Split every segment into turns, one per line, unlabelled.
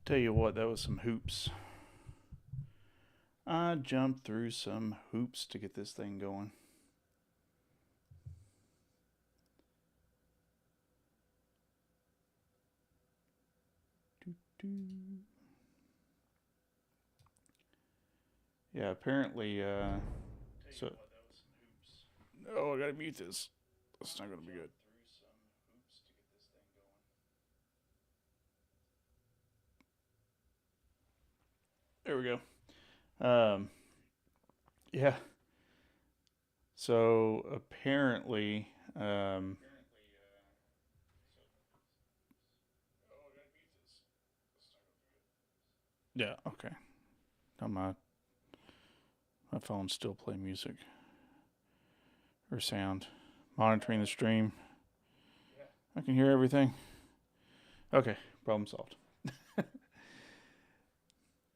Tell you what, that was some hoops. I jumped through some hoops to get this thing going. Yeah, apparently, so... Oh, I gotta mute this. That's not gonna be good. There we go. Yeah. So apparently, yeah, okay. Now my phone still play music or sound. Monitoring the stream. I can hear everything. Okay, problem solved.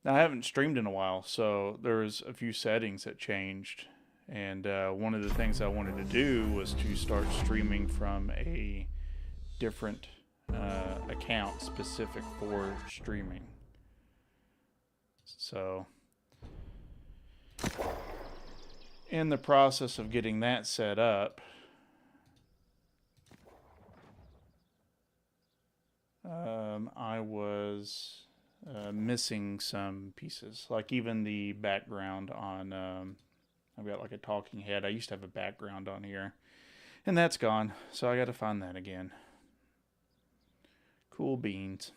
Now, I haven't streamed in a while, so there was a few settings that changed. And one of the things I wanted to do was to start streaming from a different account specific for streaming. So, in the process of getting that set up, I was missing some pieces, like even the background on. I've got like a talking head. I used to have a background on here, and that's gone. So I got to find that again. Cool beans.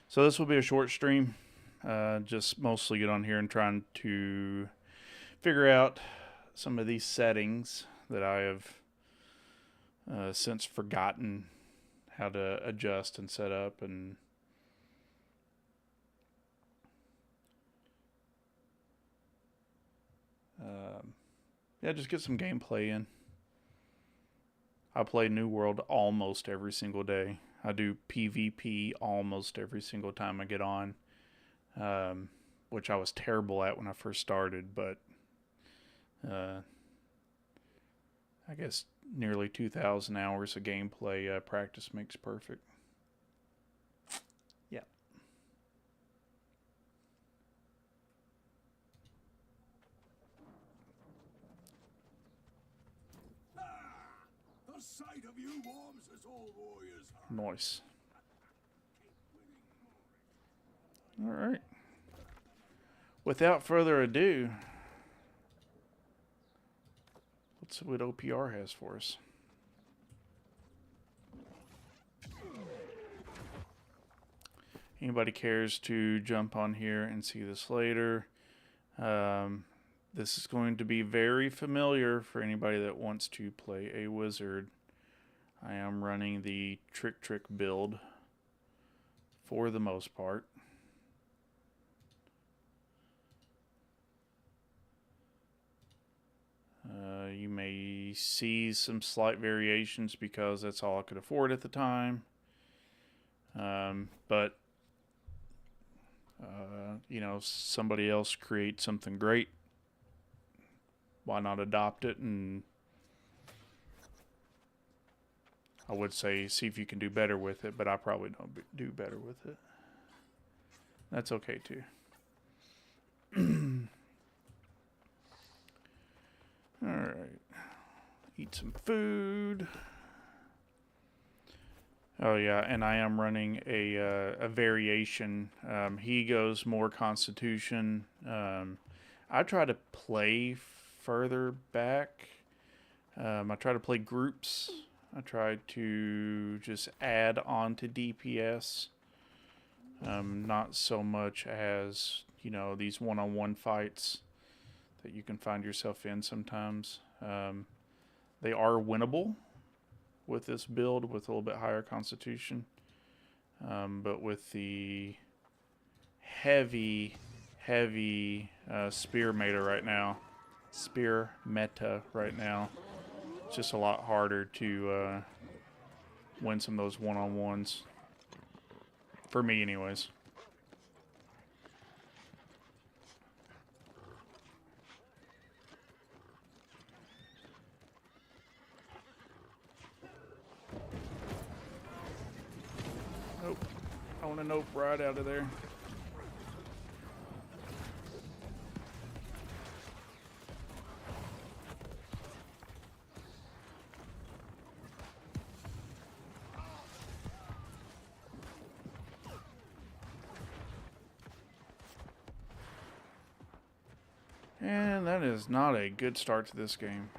So this will be a short stream. Just mostly get on here and trying to figure out some of these settings that I have since forgotten how to adjust and set up, and yeah, just get some gameplay in. I play New World almost every single day. I do PvP almost every single time I get on, which I was terrible at when I first started, but I guess nearly 2,000 hours of gameplay practice makes perfect. Yeah.
The sight of you warms us all warriors' hearts.
Nice. All right. Without further ado, let's see what OPR has for us. Anybody cares to jump on here and see this later? This is going to be very familiar for anybody that wants to play a wizard. I am running the trick build for the most part. You may see some slight variations because that's all I could afford at the time. But you know, somebody else creates something great. Why not adopt it? And I would say see if you can do better with it, but I probably don't do better with it. That's okay too. All right, eat some food. Oh yeah, and I am running a variation. He goes more Constitution. I try to play further back. I try to play groups. I try to just add on to DPS. Not so much as, you know, these one-on-one fights that you can find yourself in sometimes. They are winnable with this build with a little bit higher Constitution. But with the heavy spear meta right now, it's just a lot harder to win some of those one-on-ones. For me, anyways. Throwing a nope right out of there. And that is not a good start to this game.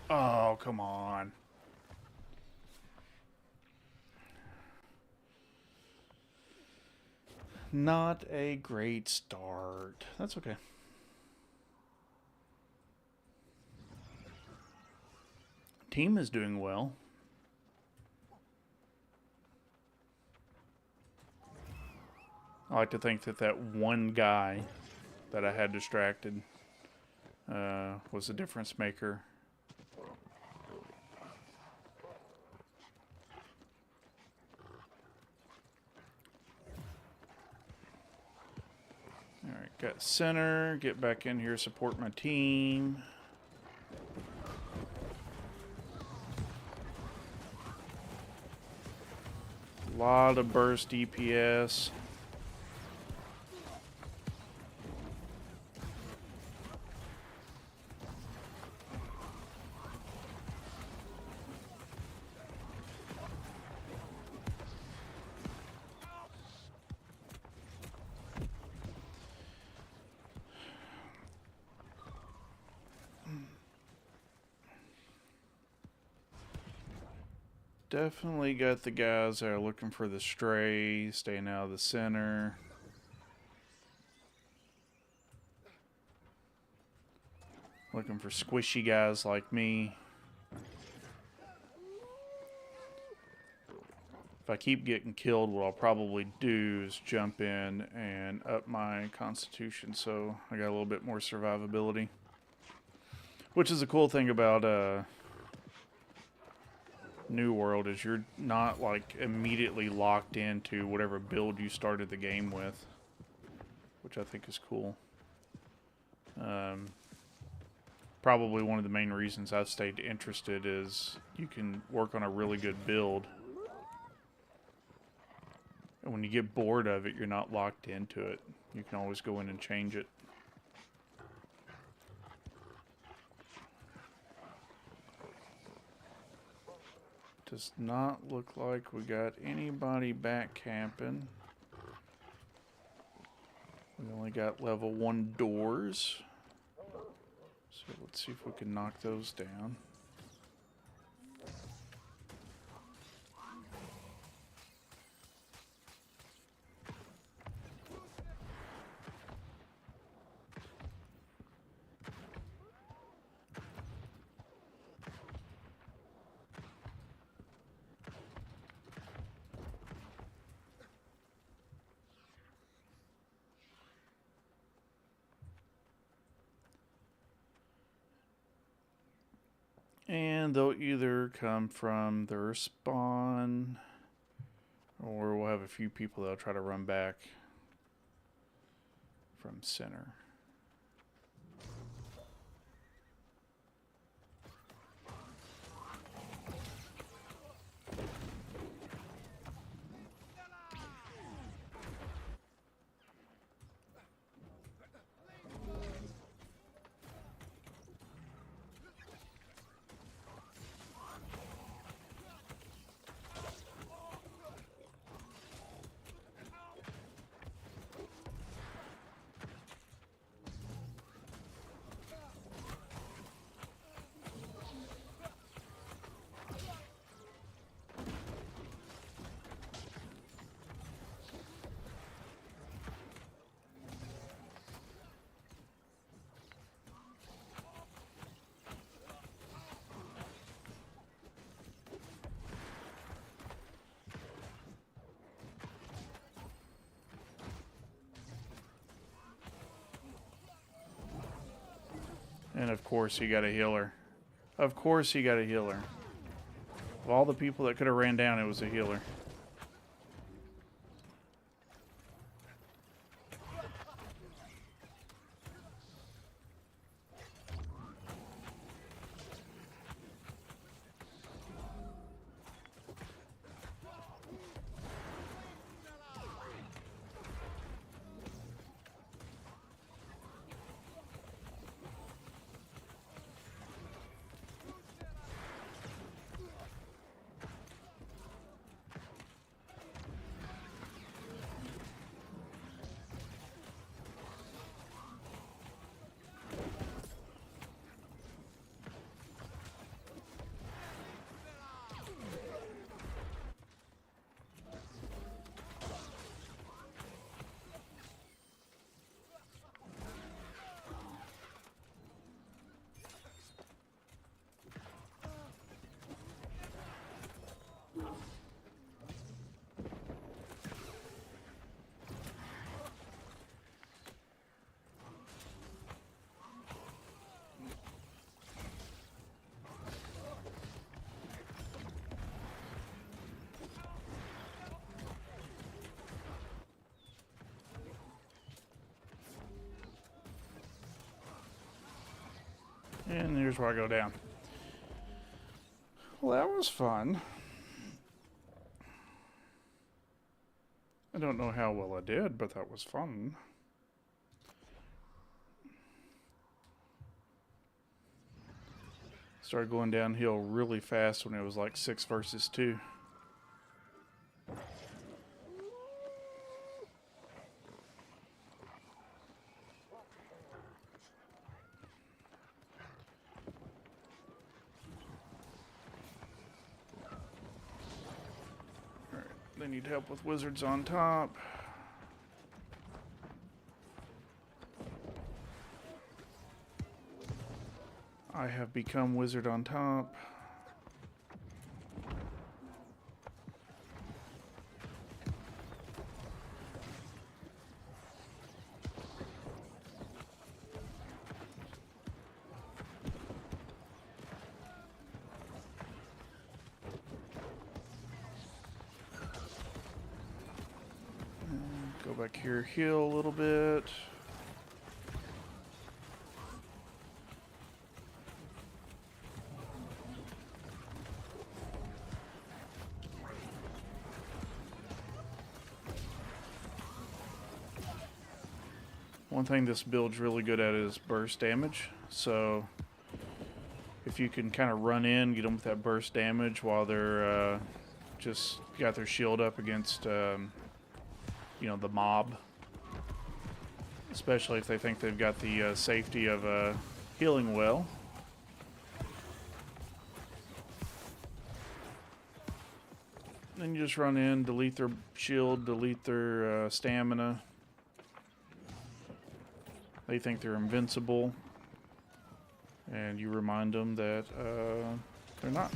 Oh, come on. Not a great start. That's okay. Team is doing well. I like to think that that one guy that I had distracted was the difference maker. Alright, got center. Get back in here, support my team. A lot of burst DPS. Definitely got the guys that are looking for the stray, staying out of the center. Looking for squishy guys like me. If I keep getting killed, what I'll probably do is jump in and up my constitution so I got a little bit more survivability. Which is a cool thing about New World, is you're not like immediately locked into whatever build you started the game with, which I think is cool. Probably one of the main reasons I've stayed interested is you can work on a really good build, and when you get bored of it, you're not locked into it. You can always go in and change it. Does not look like we got anybody back camping. We only got level 1 doors. So let's see if we can knock those down. And they'll either come from their spawn, or we'll have a few people that'll try to run back from center. And of course he got a healer. Of course he got a healer. Of all the people that could have ran down, it was a healer. And here's where I go down. Well, that was fun. I don't know how well I did, but that was fun. Started going downhill really fast when it was like 6 versus 2. Alright, they need help with wizards on top. I have become wizard on top. Go back here, heal a little bit. One thing this build's really good at is burst damage. So if you can kind of run in, get them with that burst damage while they're just got their shield up against, you know, the mob. Especially if they think they've got the safety of a healing well. Then you just run in, delete their shield, delete their stamina. They think they're invincible, and you remind them that they're not.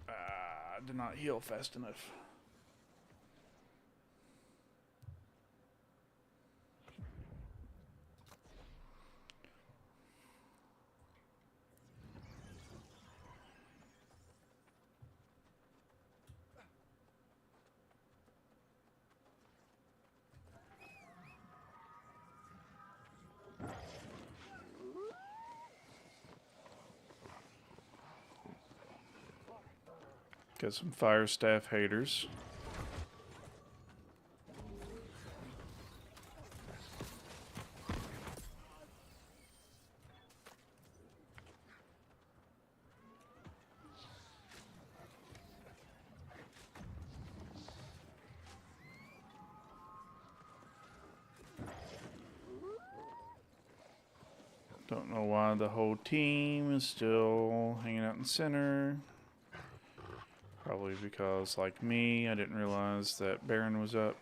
I did not heal fast enough. Got some fire staff haters. Don't know why the whole team is still hanging out in the center. Probably because, like me, I didn't realize that Baron was up.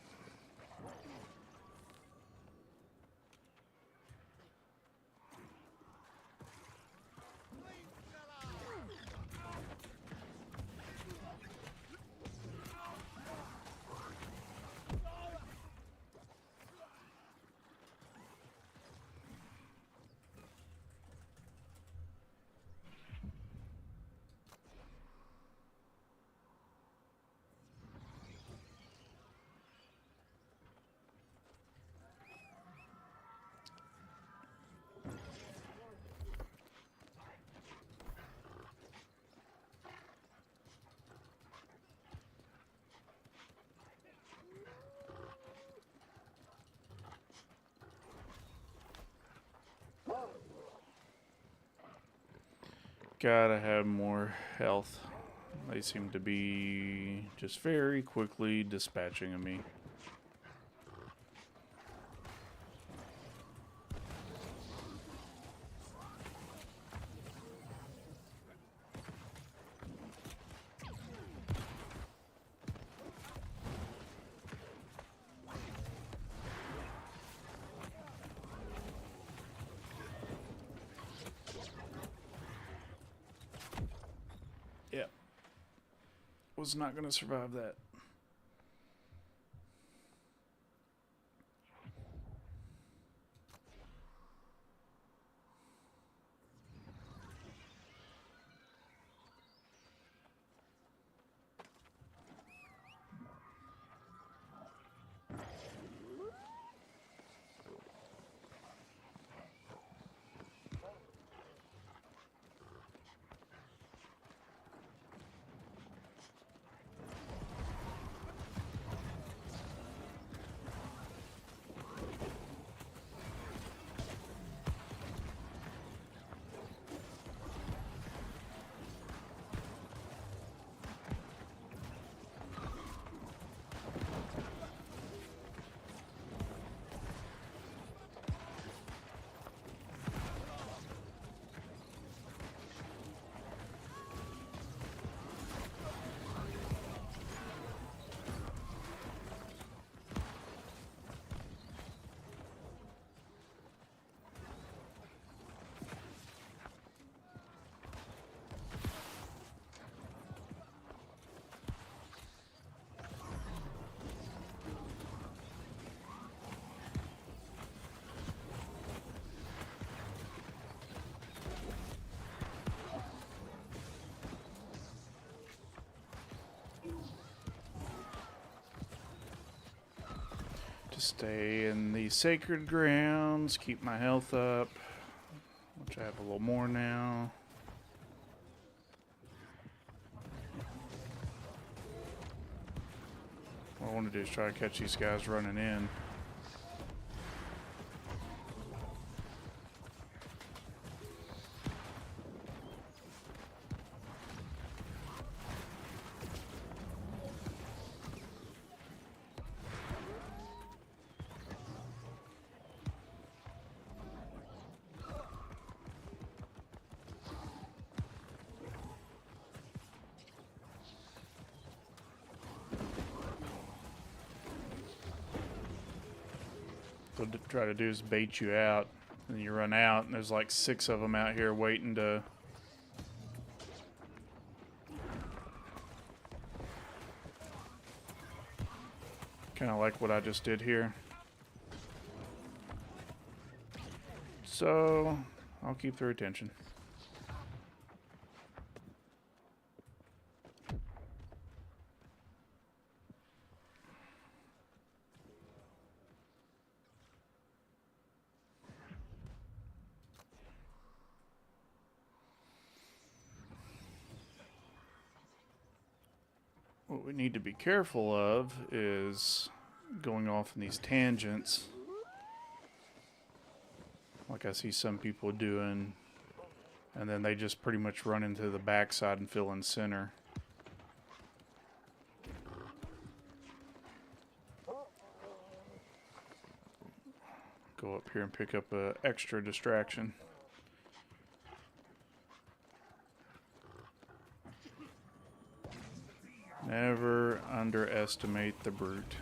Gotta have more health. They seem to be just very quickly dispatching of me. Yep. Was not going to survive that. Stay in the sacred grounds, keep my health up, which I have a little more now. What I want to do is try to catch these guys running in. What they try to do is bait you out, and you run out, and there's like 6 of them out here waiting to... Kind of like what I just did here. So, I'll keep their attention. What we need to be careful of is going off in these tangents, like I see some people doing, and then they just pretty much run into the backside and fill in center. Go up here and pick up an extra distraction. Never underestimate the brute.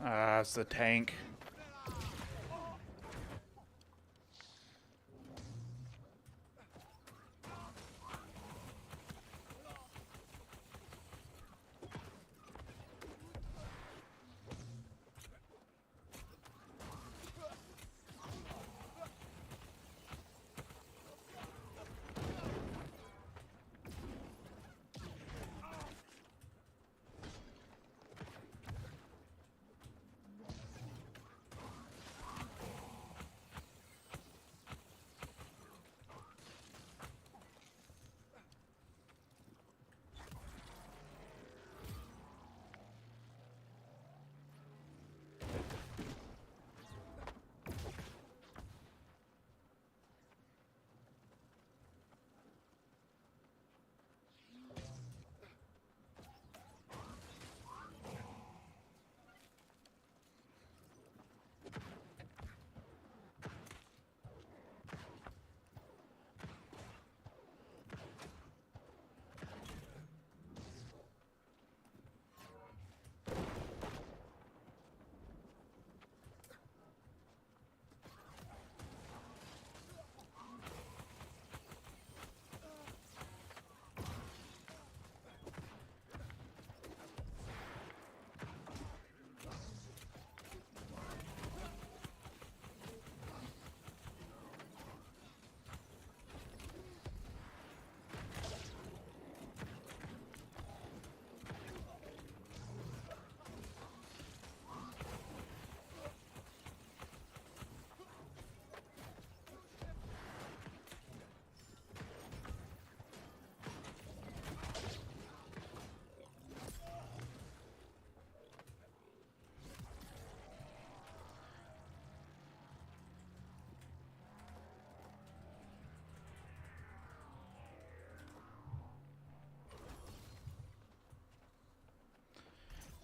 Ah, it's the tank.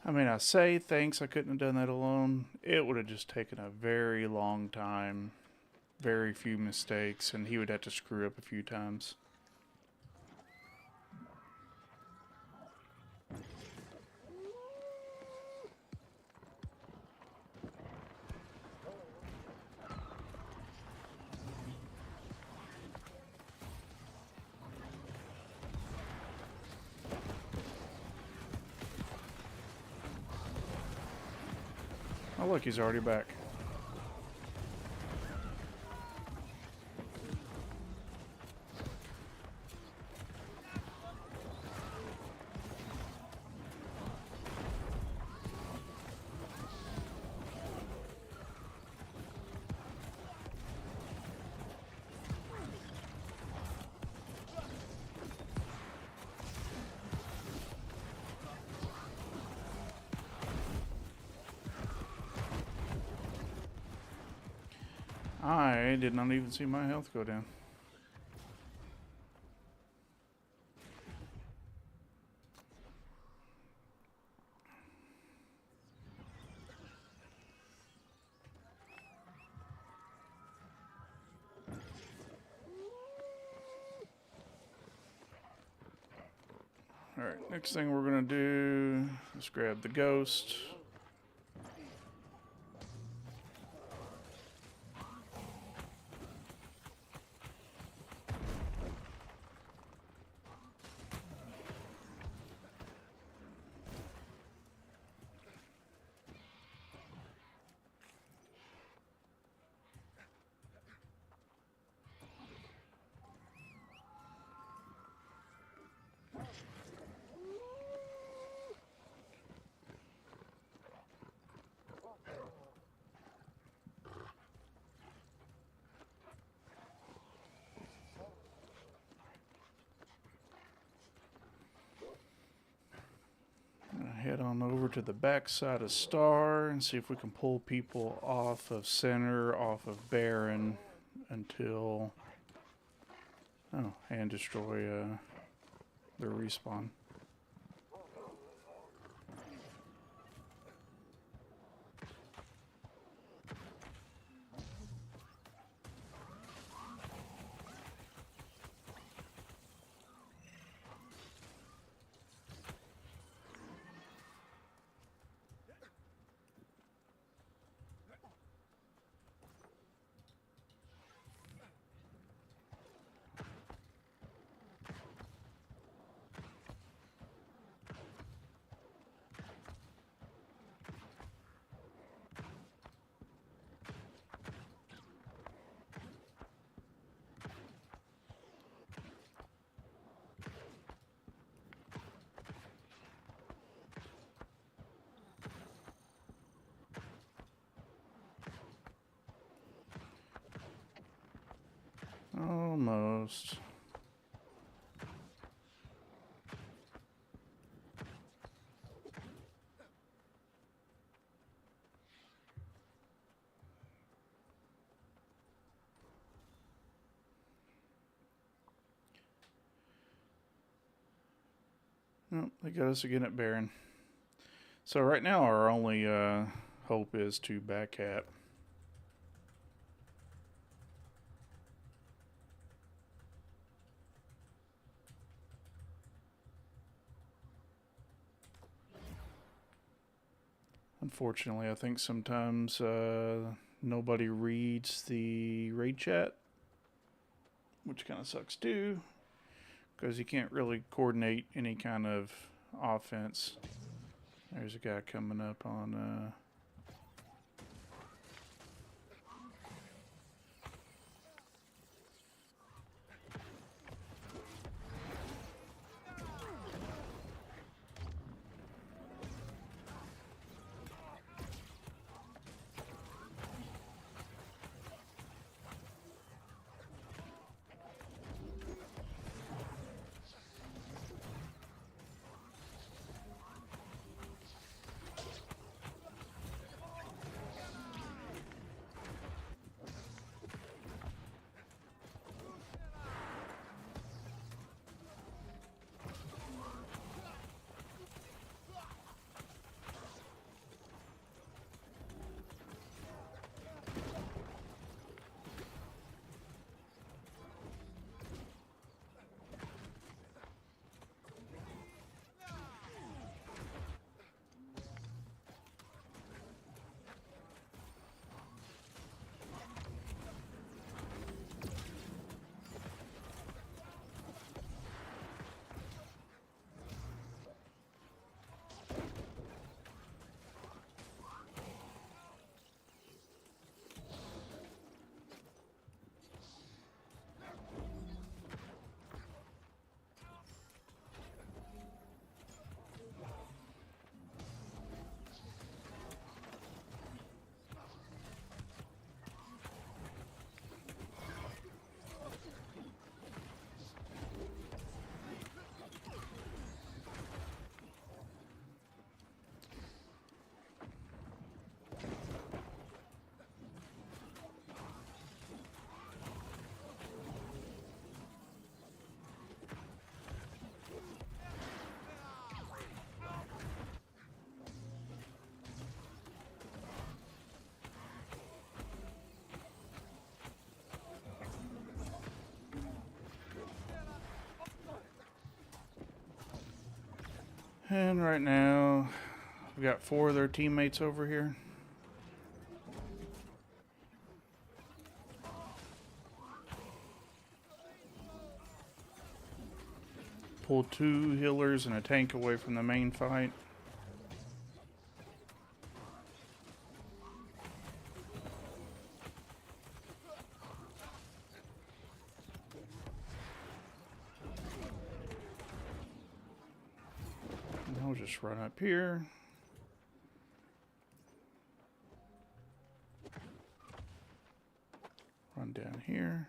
I mean, I say thanks, I couldn't have done that alone. It would have just taken a very long time, very few mistakes, and he would have to screw up a few times. Oh, look, he's already back. I did not even see my health go down. Alright, next thing we're gonna do is grab the ghost. Head on over to the back side of Star and see if we can pull people off of Center, off of Baron until... Oh, and destroy their respawn. Almost. Nope, they got us again at Baron. So right now our only hope is to backcap. Unfortunately, I think sometimes nobody reads the raid chat, which kind of sucks too, because you can't really coordinate any kind of offense. There's a guy coming up on... And right now, we've got 4 of their teammates over here. Pull 2 healers and a tank away from the main fight. And I'll just run up here. Run down here.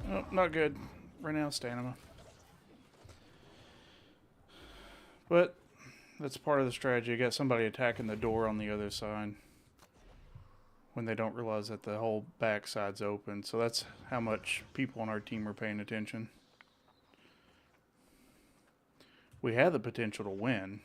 Oh, not good. Ran out of stamina. But that's part of the strategy. You got somebody attacking the door on the other side when they don't realize that the whole back side's open. So that's how much people on our team are paying attention. We have the potential to win.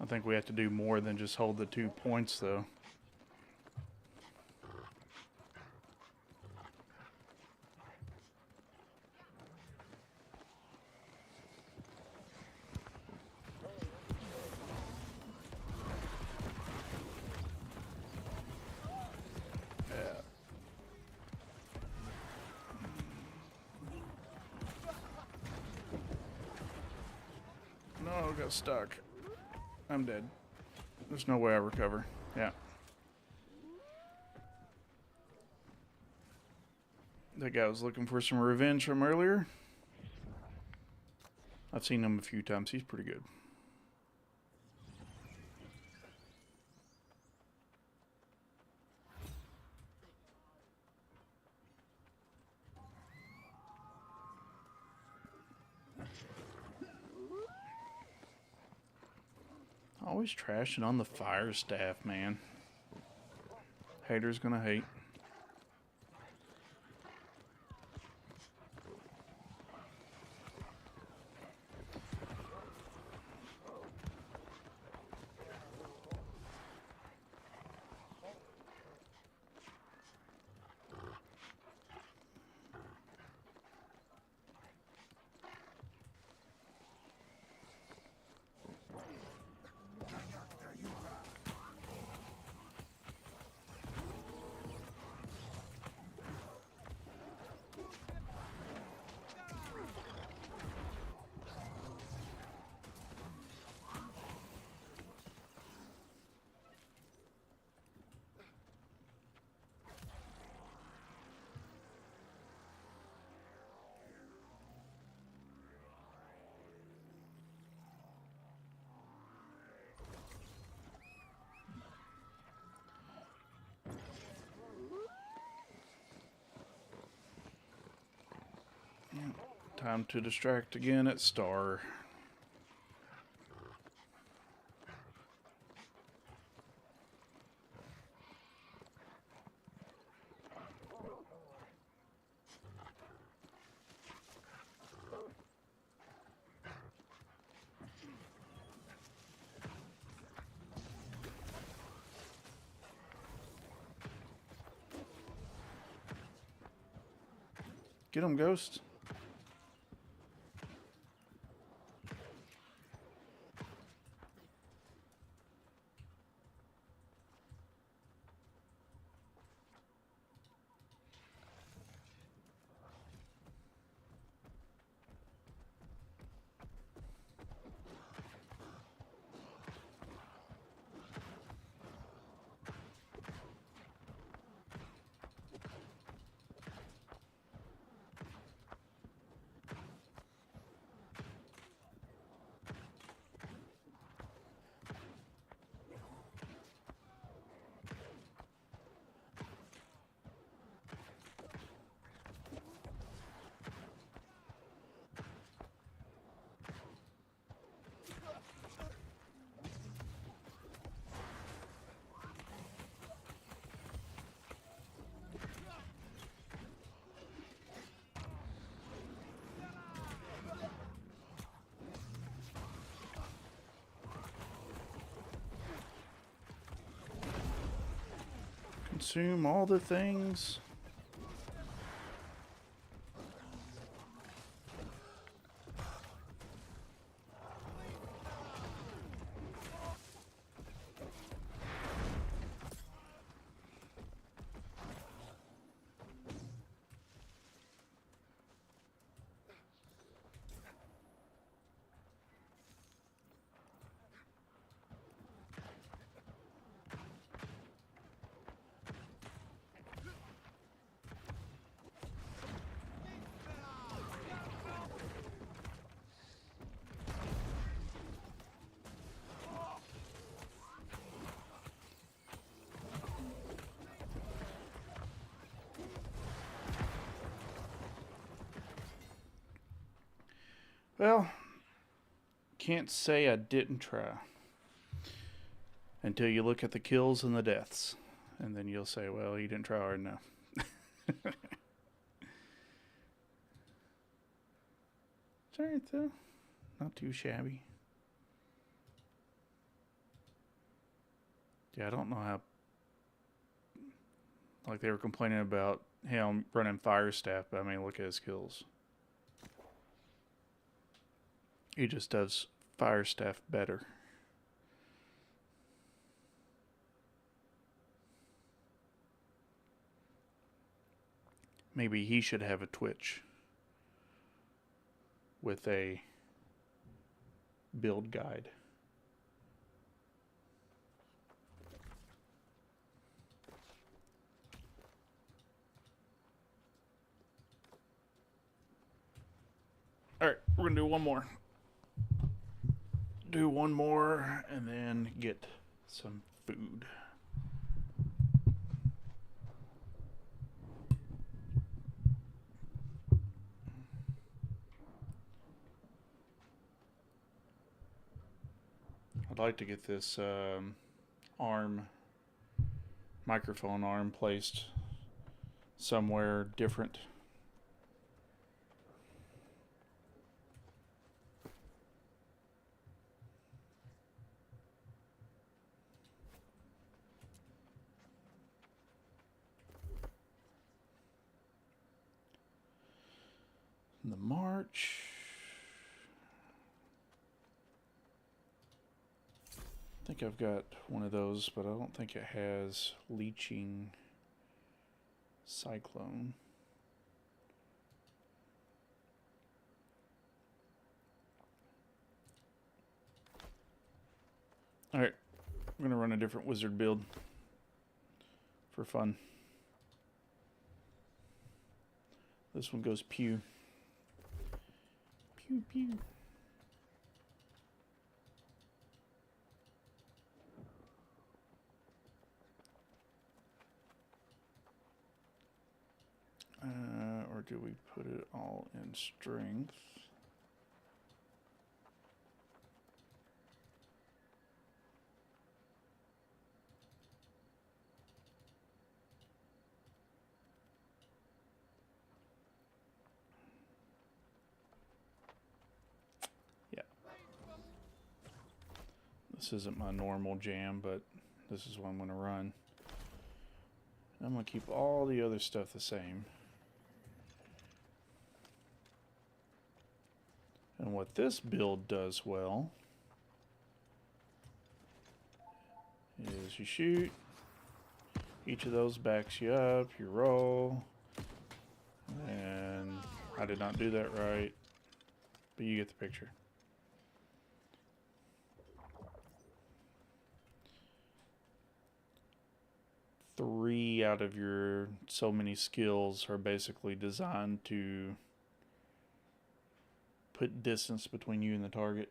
I think we have to do more than just hold the 2 points, though. No, I got stuck. I'm dead. There's no way I recover. Yeah. That guy was looking for some revenge from earlier. I've seen him a few times. He's pretty good. Always trashing on the fire staff, man. Haters gonna hate. Time to distract again at Star. Get him, Ghost. Consume all the things. Well, can't say I didn't try until you look at the kills and the deaths. And then you'll say, well, you didn't try hard enough. It's alright, though. Not too shabby. Yeah, I don't know how... Like, they were complaining about him running fire staff, but I mean, look at his kills. He just does fire staff better. Maybe he should have a Twitch with a build guide. Alright, we're going to do one more. Do one more and then get some food. I'd like to get this microphone arm placed somewhere different. The March. I think I've got one of those, but I don't think it has leeching cyclone. Alright, I'm going to run a different wizard build for fun. This one goes pew. Pew, pew. Or do we put it all in strength? Yeah. This isn't my normal jam, but this is what I'm going to run. I'm going to keep all the other stuff the same. And what this build does well is you shoot, each of those backs you up, you roll, and I did not do that right, but you get the picture. Three out of your so many skills are basically designed to put distance between you and the target.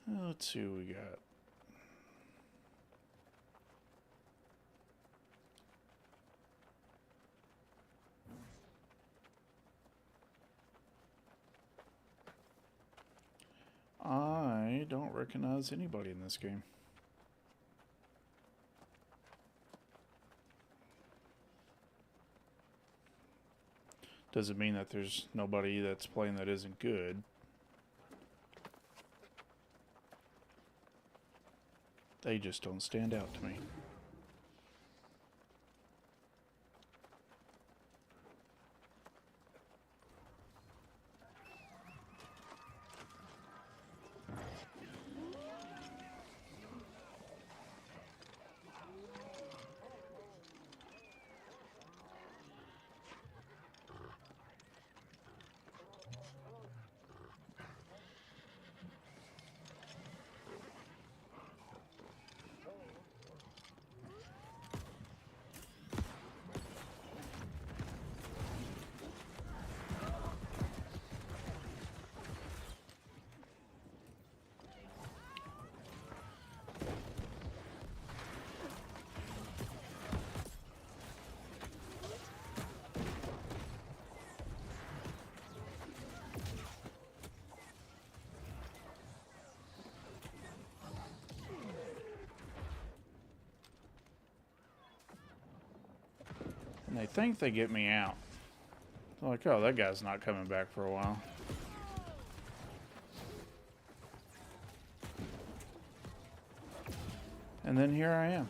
Let's see what we got. I don't recognize anybody in this game. Doesn't mean that there's nobody that's playing that isn't good. They just don't stand out to me. And they think they get me out. They're like, oh, that guy's not coming back for a while. And then here I am.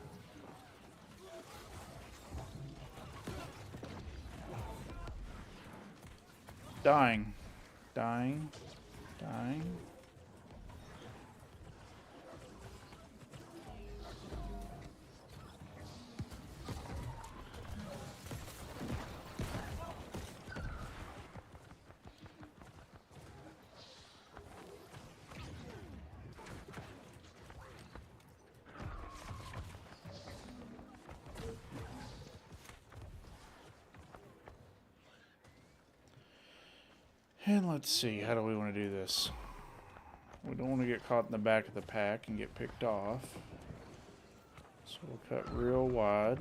Dying. Dying. Dying. And let's see, how do we want to do this? We don't want to get caught in the back of the pack and get picked off. So we'll cut real wide.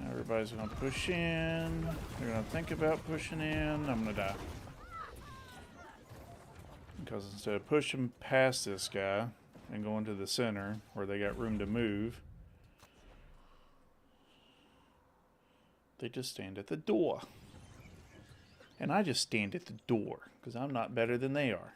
Everybody's going to push in. They're going to think about pushing in. I'm going to die. Because instead of pushing past this guy and going to the center where they got room to move, they just stand at the door. And I just stand at the door because I'm not better than they are.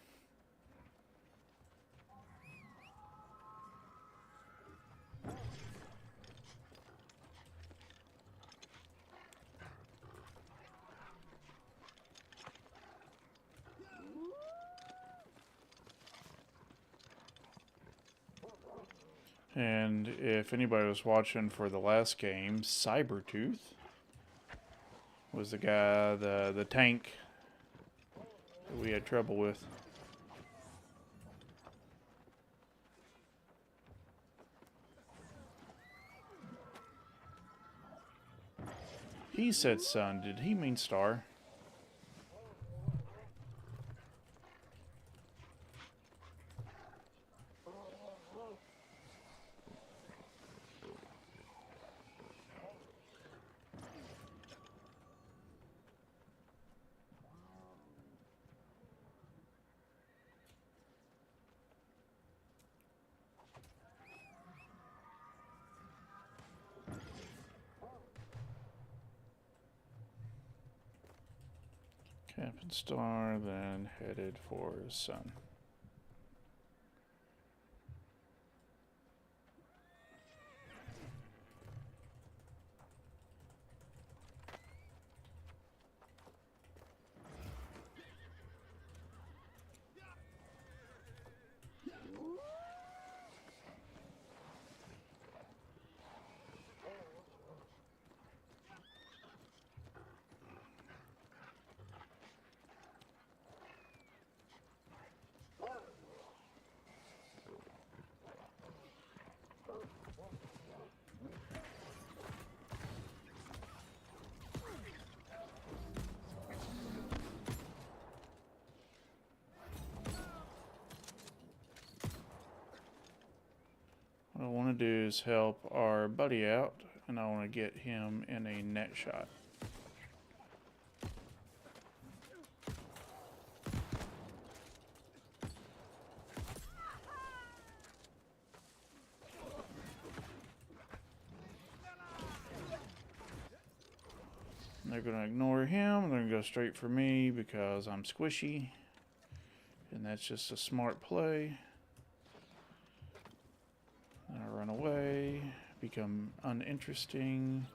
And if anybody was watching for the last game, Cybertooth was the guy, the tank that we had trouble with. He said sun. Did he mean star? Captain Star, then headed for sun. want to do is help our buddy out, and I want to get him in a net shot. They're going to ignore him. They're going to go straight for me because I'm squishy. And that's just a smart play. And I run away, become uninteresting,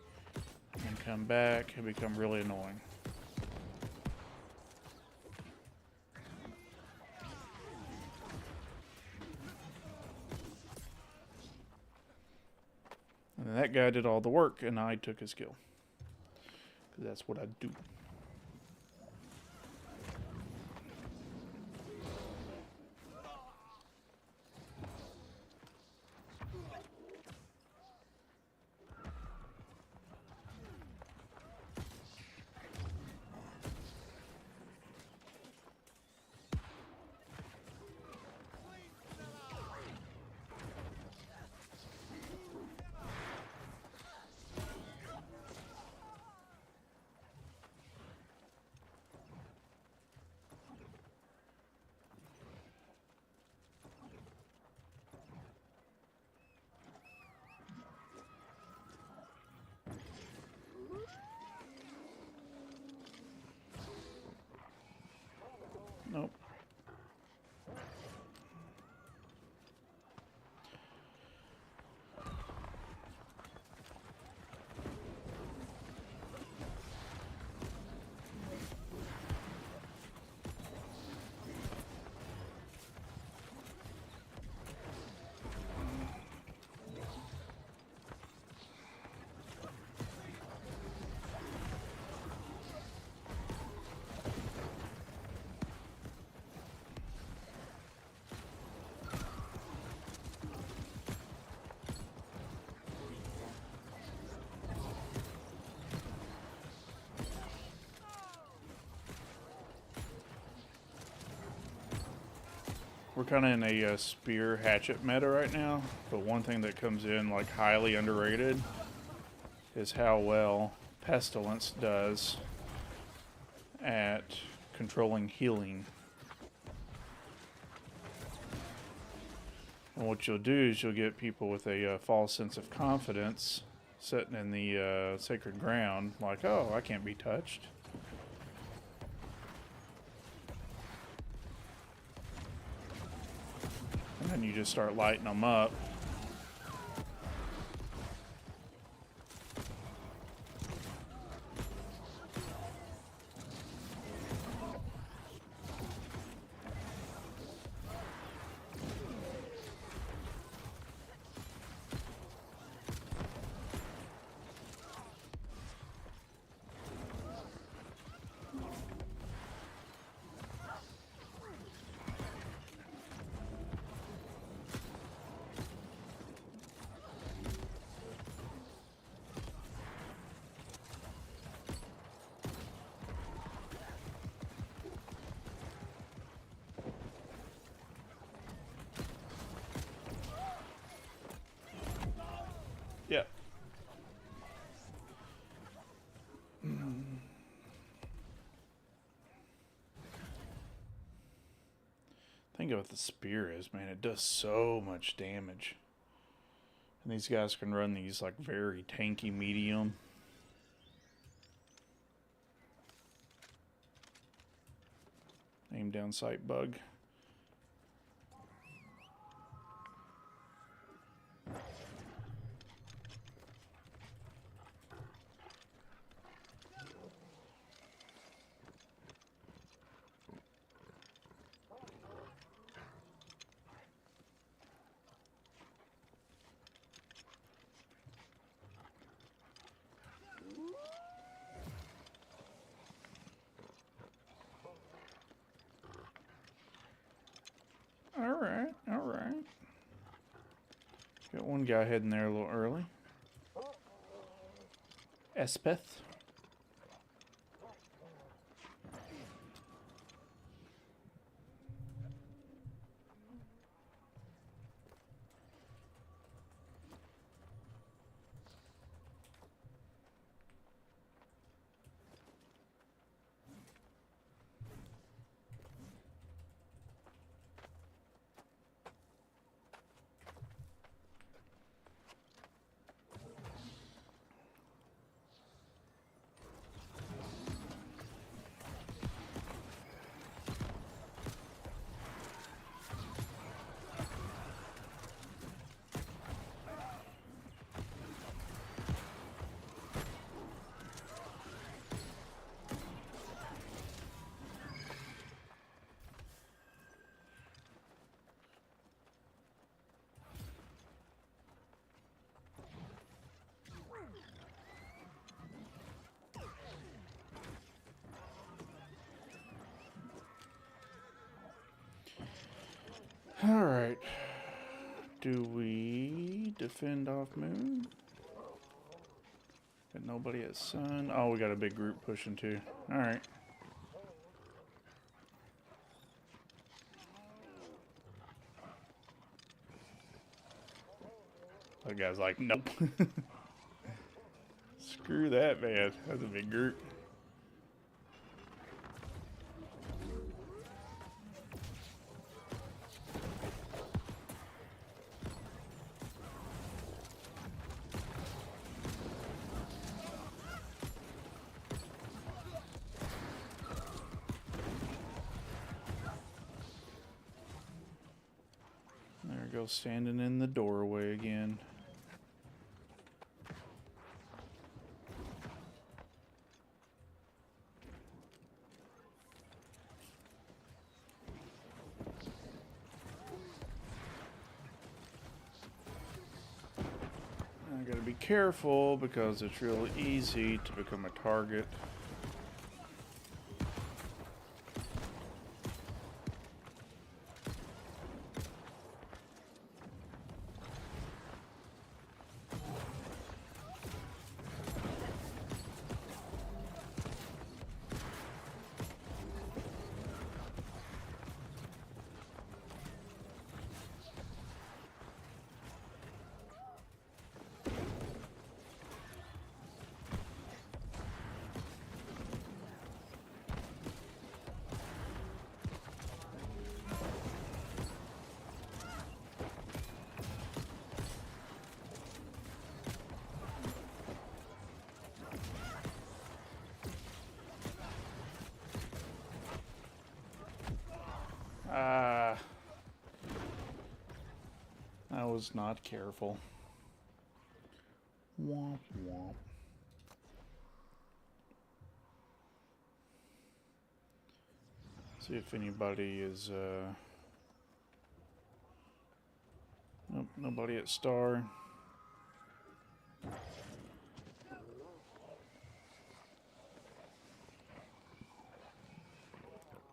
and come back and become really annoying. And then that guy did all the work, and I took his kill. Because that's what I do. Nope. We're kind of in a spear hatchet meta right now, but one thing that comes in like highly underrated is how well Pestilence does at controlling healing. And what you'll do is you'll get people with a false sense of confidence sitting in the sacred ground like, oh, I can't be touched. And then you just start lighting them up. Yeah. Think of what the spear is, man. It does so much damage. And these guys can run these like very tanky medium. Aim down sight bug. All right. Got one guy heading there a little early. Espeth. Alright. Do we defend off moon? Got nobody at sun. Oh, we got a big group pushing too. Alright. That guy's like, nope. Screw that, man. That's a big group. There we go, standing in the doorway again. I gotta be careful because it's real easy to become a target. I was not careful. Womp womp. See if anybody is, nope, nobody at star.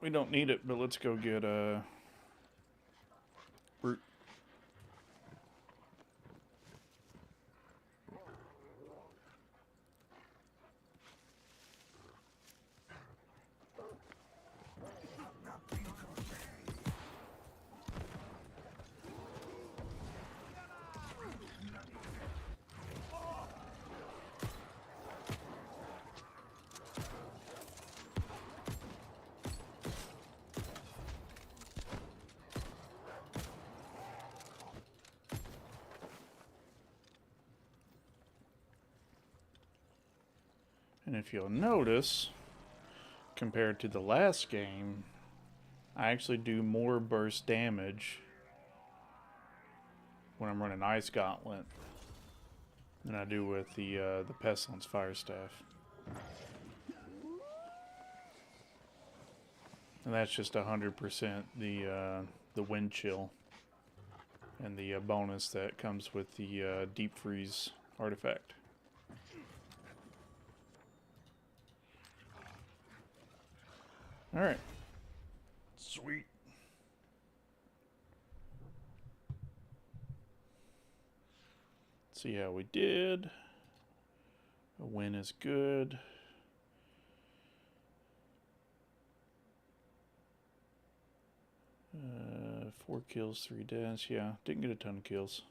We don't need it, but let's go get brute. And if you'll notice, compared to the last game, I actually do more burst damage when I'm running Ice Gauntlet than I do with the Pestilence Fire Staff. And that's just 100% the wind chill and the bonus that comes with the deep freeze artifact. All right, sweet. See how we did. A win is good. Uh, 4 kills, 3 deaths. Yeah, didn't get a ton of kills.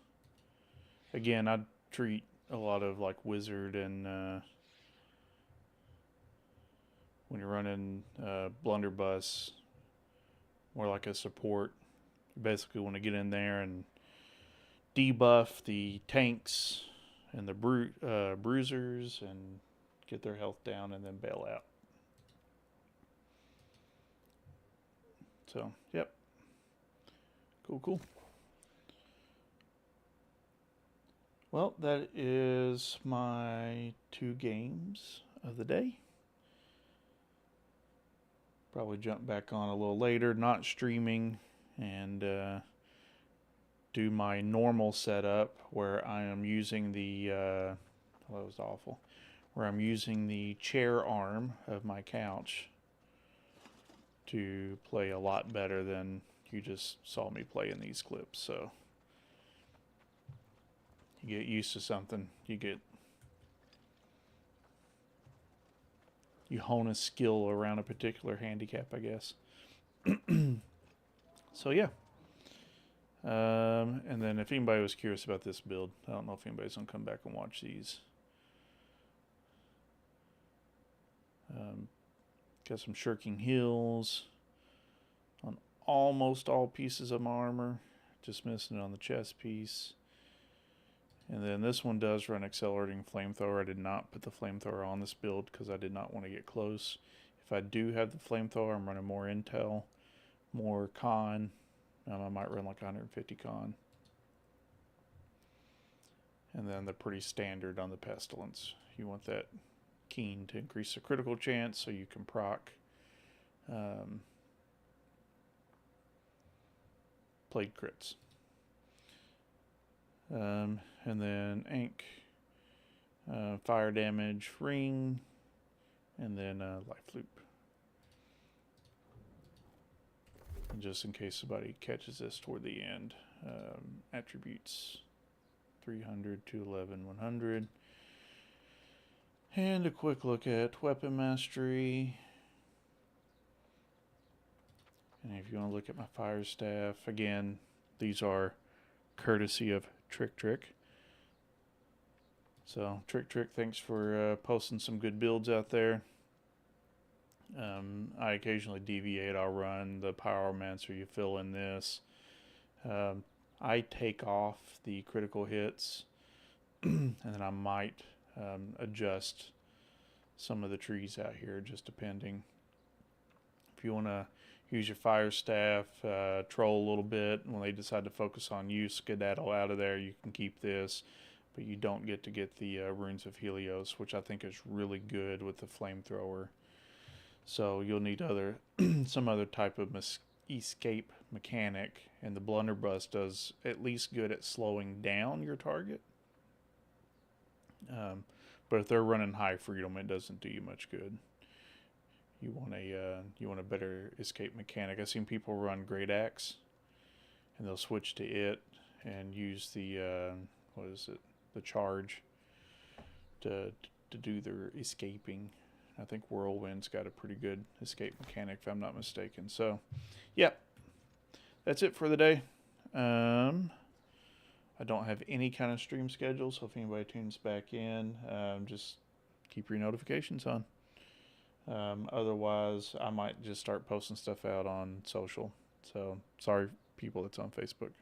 Again, I'd treat a lot of like wizard and when you're running blunderbuss more like a support. You basically want to get in there and debuff the tanks and the bruisers and get their health down and then bail out. So, yep. Cool. Well, that is my 2 games of the day. Probably jump back on a little later, not streaming, and do my normal setup where I am using the, that was awful, where I'm using the chair arm of my couch to play a lot better than you just saw me play in these clips. So you get used to something. You hone a skill around a particular handicap, I guess. So yeah. And then if anybody was curious about this build, I don't know if anybody's gonna come back and watch these. Got some shirking heels on almost all pieces of my armor, just missing it on the chest piece. And then this one does run accelerating flamethrower. I did not put the flamethrower on this build because I did not want to get close. If I do have the flamethrower, I'm running more intel, more con. I might run like 150 con. And then the pretty standard on the pestilence. You want that keen to increase the critical chance so you can proc played crits. And then ink, fire damage, ring, and then life loop. And just in case somebody catches this toward the end, attributes 300, 211, 100. And a quick look at weapon mastery. And if you want to look at my fire staff, again, these are courtesy of Trick. So Trick, thanks for posting some good builds out there. I occasionally deviate. I'll run the Pyromancer. You fill in this. I take off the critical hits, and then I might adjust some of the trees out here, just depending. If you want to use your fire staff, troll a little bit. When they decide to focus on you, skedaddle out of there. You can keep this, but you don't get to get the Runes of Helios, which I think is really good with the flamethrower. So you'll need some other type of escape mechanic, and the blunderbuss does at least good at slowing down your target. But if they're running high freedom, it doesn't do you much good. You want a better escape mechanic. I've seen people run Great Axe, and they'll switch to it and use the the charge to do their escaping. I think Whirlwind's got a pretty good escape mechanic, if I'm not mistaken. So, yeah, that's it for the day. I don't have any kind of stream schedule, so if anybody tunes back in, just keep your notifications on. Otherwise, I might just start posting stuff out on social. So, sorry, people that's on Facebook.